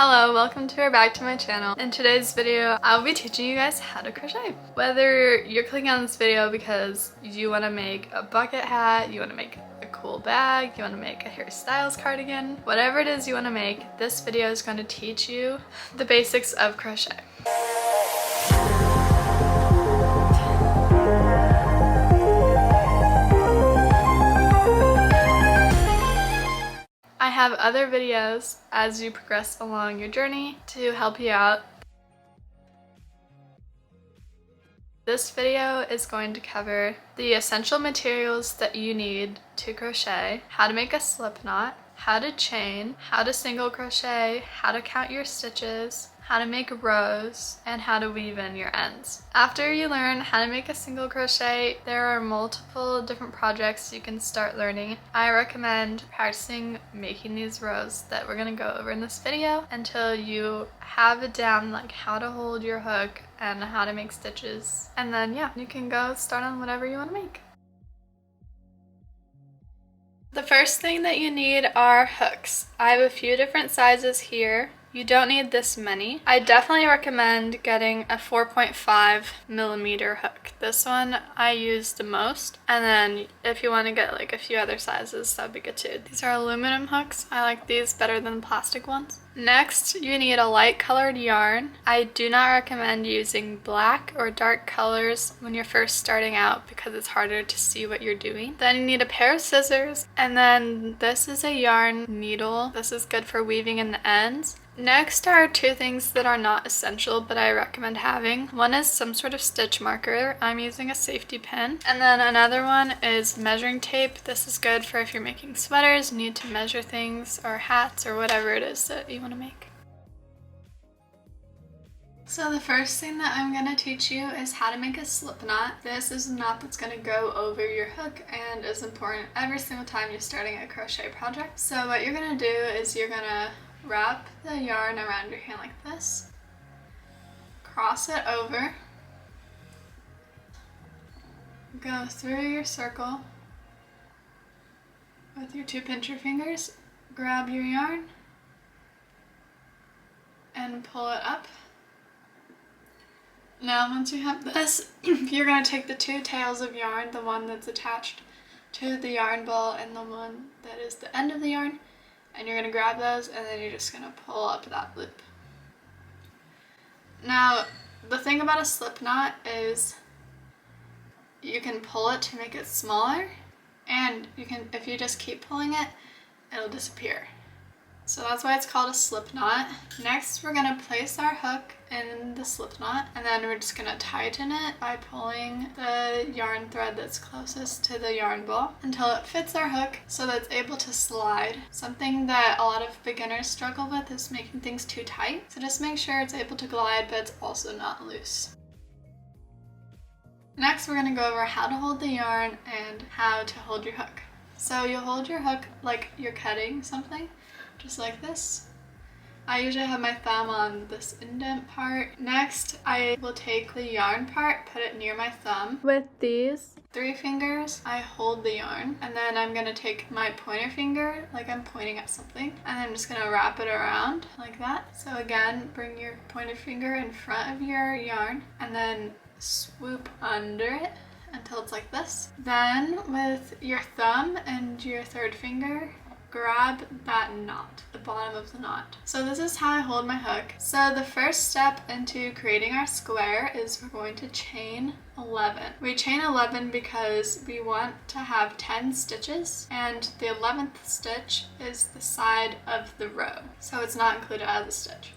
Hello, welcome back to my channel. In today's video, I'll be teaching you guys how to crochet. Whether you're clicking on this video because you want to make a bucket hat, you want to make a cool bag, you want to make a Harry Styles cardigan, whatever it is you want to make, this video is going to teach you the basics of crochet. I have other videos as you progress along your journey to help you out. This video is going to cover the essential materials that you need to crochet, how to make a slip knot, how to chain, how to single crochet, how to count your stitches, how to make rows, and how to weave in your ends. After you learn how to make a single crochet, there are multiple different projects you can start learning. I recommend practicing making these rows that we're gonna go over in this video until you have it down, like how to hold your hook and how to make stitches. And then yeah, you can go start on whatever you want to make. The first thing that you need are hooks. I have a few different sizes here. You don't need this many. I definitely recommend getting a 4.5mm hook. This one I use the most. And then if you want to get like a few other sizes, that would be good too. These are aluminum hooks. I like these better than plastic ones. Next, you need a light colored yarn. I do not recommend using black or dark colors when you're first starting out because it's harder to see what you're doing. Then you need a pair of scissors, and then this is a yarn needle. This is good for weaving in the ends. Next are two things that are not essential but I recommend having. One is some sort of stitch marker. I'm using a safety pin. And then another one is measuring tape. This is good for if you're making sweaters, you need to measure things, or hats, or whatever it is that you want to make. So the first thing that I'm going to teach you is how to make a slip knot. This is a knot that's going to go over your hook and is important every single time you're starting a crochet project. So what you're going to do is you're going to wrap the yarn around your hand like this, cross it over, go through your circle with your two pincher fingers, grab your yarn and pull it up. Now once you have this, you're going to take the two tails of yarn, the one that's attached to the yarn ball and the one that is the end of the yarn, and you're going to grab those and then you're just going to pull up that loop. Now the thing about a slip knot is you can pull it to make it smaller, and you can, if you just keep pulling it, it'll disappear. So that's why it's called a slip knot. Next, we're going to place our hook in the slip knot, and then we're just going to tighten it by pulling the yarn thread that's closest to the yarn ball until it fits our hook so that it's able to slide. Something that a lot of beginners struggle with is making things too tight. So just make sure it's able to glide, but it's also not loose. Next, we're going to go over how to hold the yarn and how to hold your hook. So you'll hold your hook like you're cutting something, just like this. I usually have my thumb on this indent part. Next, I will take the yarn part, put it near my thumb. With these 3 fingers, I hold the yarn, and then I'm gonna take my pointer finger, like I'm pointing at something, and I'm just gonna wrap it around like that. So again, bring your pointer finger in front of your yarn, and then swoop under it until it's like this. Then with your thumb and your 3rd finger, grab that knot, the bottom of the knot. So this is how I hold my hook. So the first step into creating our square is we're going to chain 11. We chain 11 because we want to have 10 stitches, and the 11th stitch is the side of the row, so it's not included as a stitch.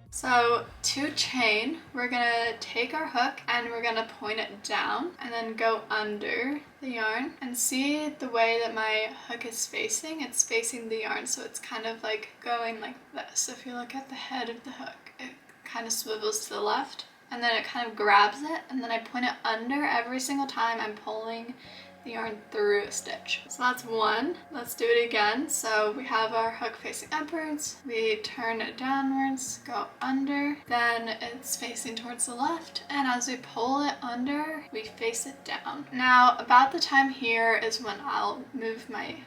So to chain, we're gonna take our hook and we're gonna point it down and then go under the yarn, and see the way that my hook is facing. It's facing the yarn, so it's kind of like going like this. If you look at the head of the hook, it kind of swivels to the left, and then it kind of grabs it, and then I point it under every single time I'm pulling the yarn through a stitch. So that's one. Let's do it again. So we have our hook facing upwards, we turn it downwards, go under, then it's facing towards the left, and as we pull it under, we face it down. Now about the time here is when I'll move my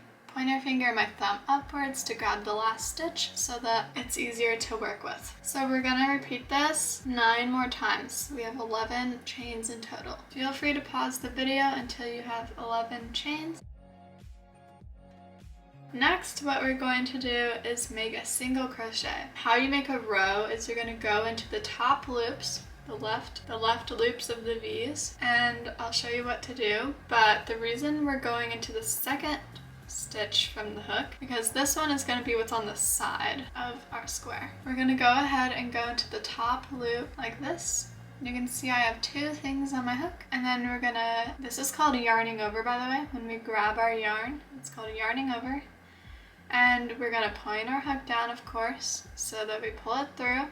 pointer finger and my thumb upwards to grab the last stitch so that it's easier to work with. So we're gonna repeat this 9 more times. We have 11 chains in total. Feel free to pause the video until you have 11 chains. Next, what we're going to do is make a single crochet. How you make a row is you're going to go into the top loops, the left loops of the V's, and I'll show you what to do. But the reason we're going into the second stitch from the hook, because this one is going to be what's on the side of our square. We're going to go ahead and go into the top loop like this. You can see I have 2 things on my hook, and then we're gonna, this is called yarning over, by the way. When we grab our yarn, it's called yarning over. And we're gonna point our hook down, of course, so that we pull it through,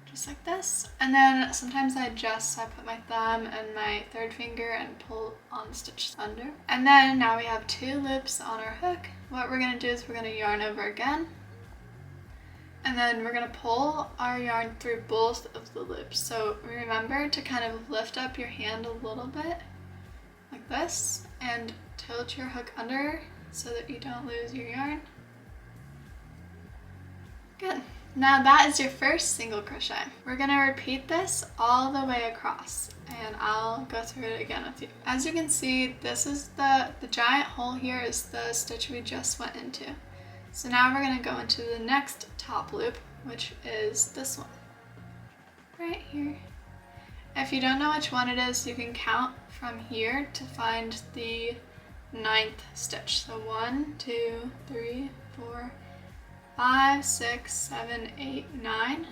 just like this. And then sometimes I adjust, so I put my thumb and my 3rd finger and pull on the stitch under. And then now we have 2 loops on our hook. What we're gonna do is we're gonna yarn over again, and then we're gonna pull our yarn through both of the loops. So remember to kind of lift up your hand a little bit, like this, and tilt your hook under so that you don't lose your yarn. Good. Now that is your first single crochet. We're gonna repeat this all the way across, and I'll go through it again with you. As you can see, this is the giant hole here is the stitch we just went into. So now we're gonna go into the next top loop, which is this one, right here. If you don't know which one it is, you can count from here to find the 9th stitch. So 1, 2, 3, 4, 5, 6, 7, 8, 9.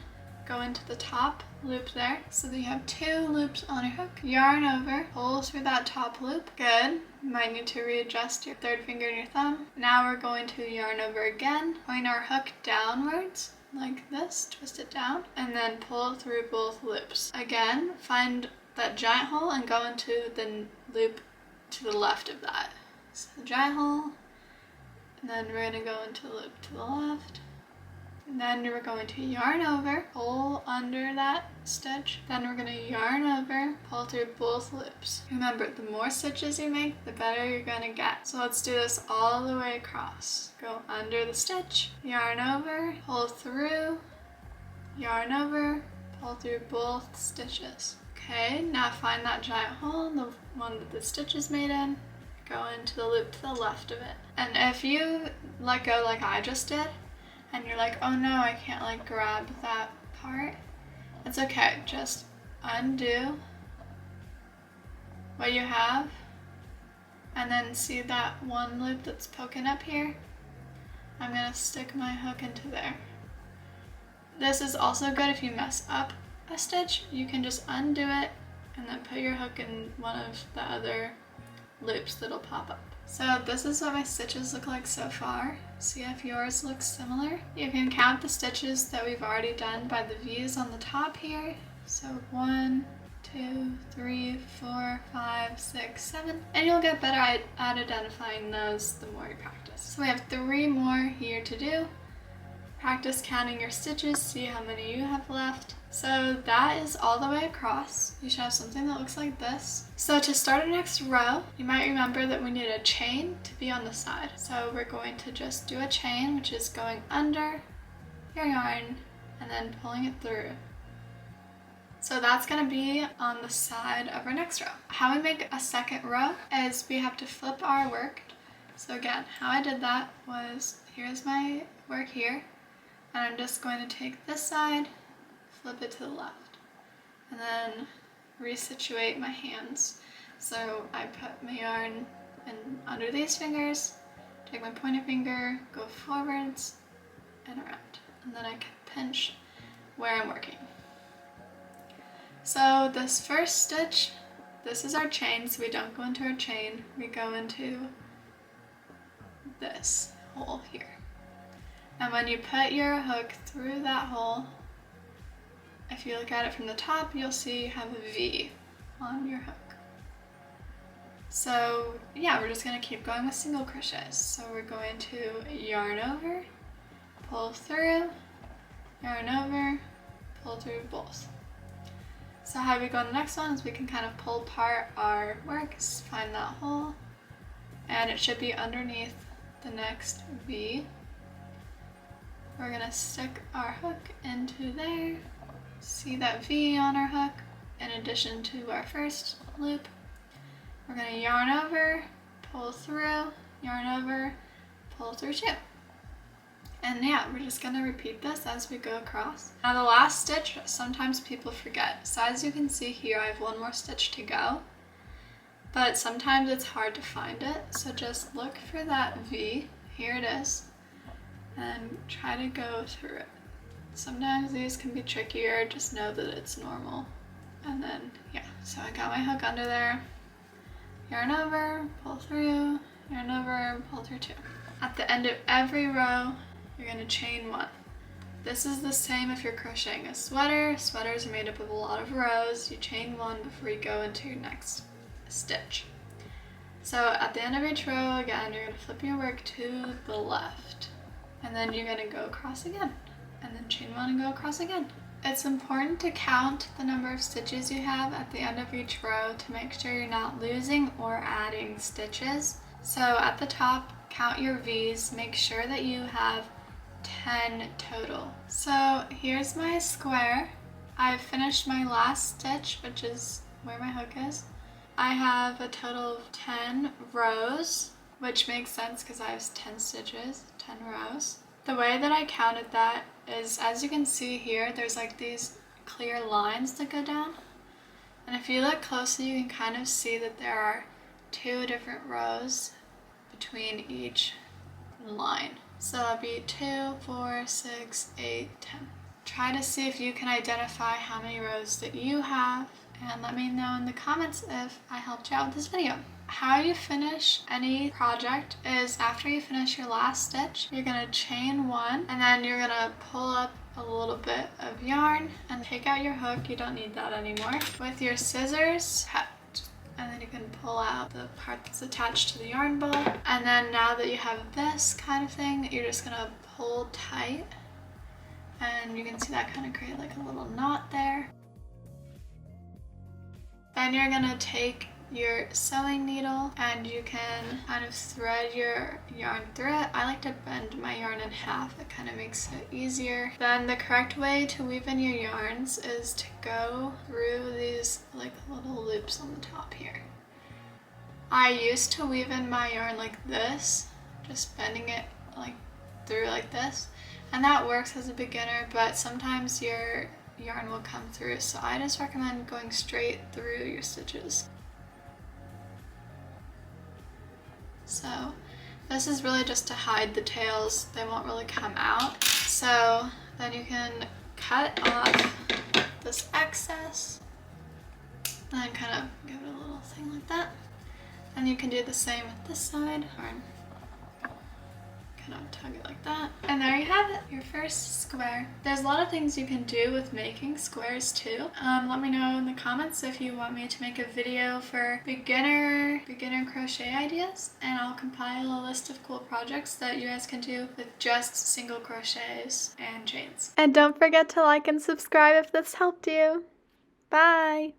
Go into the top loop there so that you have 2 loops on your hook. Yarn over, pull through that top loop. Good. You might need to readjust your 3rd finger and your thumb. Now we're going to yarn over again, point our hook downwards like this, twist it down, and then pull through both loops. Again, find that giant hole and go into the loop to the left of that. So the giant hole, and then we're going to go into the loop to the left, and then we're going to yarn over, pull under that stitch, then we're going to yarn over, pull through both loops. Remember, the more stitches you make, the better you're going to get. So let's do this all the way across. Go under the stitch, yarn over, pull through, yarn over, pull through both stitches. Okay, now find that giant hole, the one that the stitch is made in. Go into the loop to the left of it. And if you let go like I just did, and you're like, oh no, I can't like grab that part, it's okay. Just undo what you have, and then see that one loop that's poking up here? I'm gonna stick my hook into there. This is also good if you mess up a stitch. You can just undo it and then put your hook in one of the other loops that'll pop up. So this is what my stitches look like so far. See if yours looks similar. You can count the stitches that we've already done by the V's on the top here. So 1, 2, 3, 4, 5, 6, 7. And you'll get better at identifying those the more you practice. So we have 3 more here to do. Practice counting your stitches, see how many you have left. So that is all the way across. You should have something that looks like this. So to start our next row, you might remember that we need a chain to be on the side. So we're going to just do a chain, which is going under your yarn and then pulling it through. So that's going to be on the side of our next row. How we make a second row is we have to flip our work. So again, how I did that was, here's my work here, and I'm just going to take this side, flip it to the left, and then resituate my hands. So I put my yarn in under these fingers, take my pointer finger, go forwards and around, and then I can pinch where I'm working. So this first stitch, this is our chain, so we don't go into our chain, we go into this hole here. And when you put your hook through that hole, if you look at it from the top, you'll see you have a V on your hook. So yeah, we're just going to keep going with single crochets. So we're going to yarn over, pull through, yarn over, pull through both. So how we go on the next one is we can kind of pull apart our work, find that hole, and it should be underneath the next V. We're gonna stick our hook into there. See that V on our hook in addition to our first loop. We're gonna yarn over, pull through, yarn over, pull through 2. And yeah, we're just gonna repeat this as we go across. Now the last stitch, sometimes people forget. So as you can see here, I have one more stitch to go, but sometimes it's hard to find it. So just look for that V, here it is, and try to go through it. Sometimes these can be trickier, just know that it's normal. And then, yeah, so I got my hook under there, yarn over, pull through, yarn over, pull through 2. At the end of every row, you're gonna chain 1. This is the same if you're crocheting a sweater. Sweaters are made up of a lot of rows. You chain 1 before you go into your next stitch. So at the end of each row, again, you're gonna flip your work to the left. And then you're gonna go across again. And then chain 1 and go across again. It's important to count the number of stitches you have at the end of each row to make sure you're not losing or adding stitches. So at the top, count your V's, make sure that you have 10 total. So here's my square. I've finished my last stitch, which is where my hook is. I have a total of 10 rows, which makes sense because I have 10 stitches, 10 rows. The way that I counted that is, as you can see here, there's like these clear lines that go down. And if you look closely, you can kind of see that there are 2 different rows between each line. So that'd be 2, 4, 6, 8, 10. Try to see if you can identify how many rows that you have, and let me know in the comments if I helped you out with this video. How you finish any project is after you finish your last stitch, you're gonna chain 1, and then you're gonna pull up a little bit of yarn and take out your hook. You don't need that anymore. With your scissors, cut. And then you can pull out the part that's attached to the yarn ball. And then now that you have this kind of thing, you're just gonna pull tight. And you can see that kind of create like a little knot there. Then you're gonna take your sewing needle and you can kind of thread your yarn through it. I like to bend my yarn in half, it kind of makes it easier. Then the correct way to weave in your yarns is to go through these like little loops on the top here. I used to weave in my yarn like this, just bending it like through like this, and that works as a beginner, but sometimes your yarn will come through, so I just recommend going straight through your stitches. So this is really just to hide the tails, they won't really come out. So then you can cut off this excess and then kind of give it a little thing like that. And you can do the same with this side, or kind of tug it like that. And there you have it, your first square. There's a lot of things you can do with making squares too. Let me know in the comments if you want me to make a video for beginner crochet ideas, and I'll compile a list of cool projects that you guys can do with just single crochets and chains. And don't forget to like and subscribe if this helped you. Bye!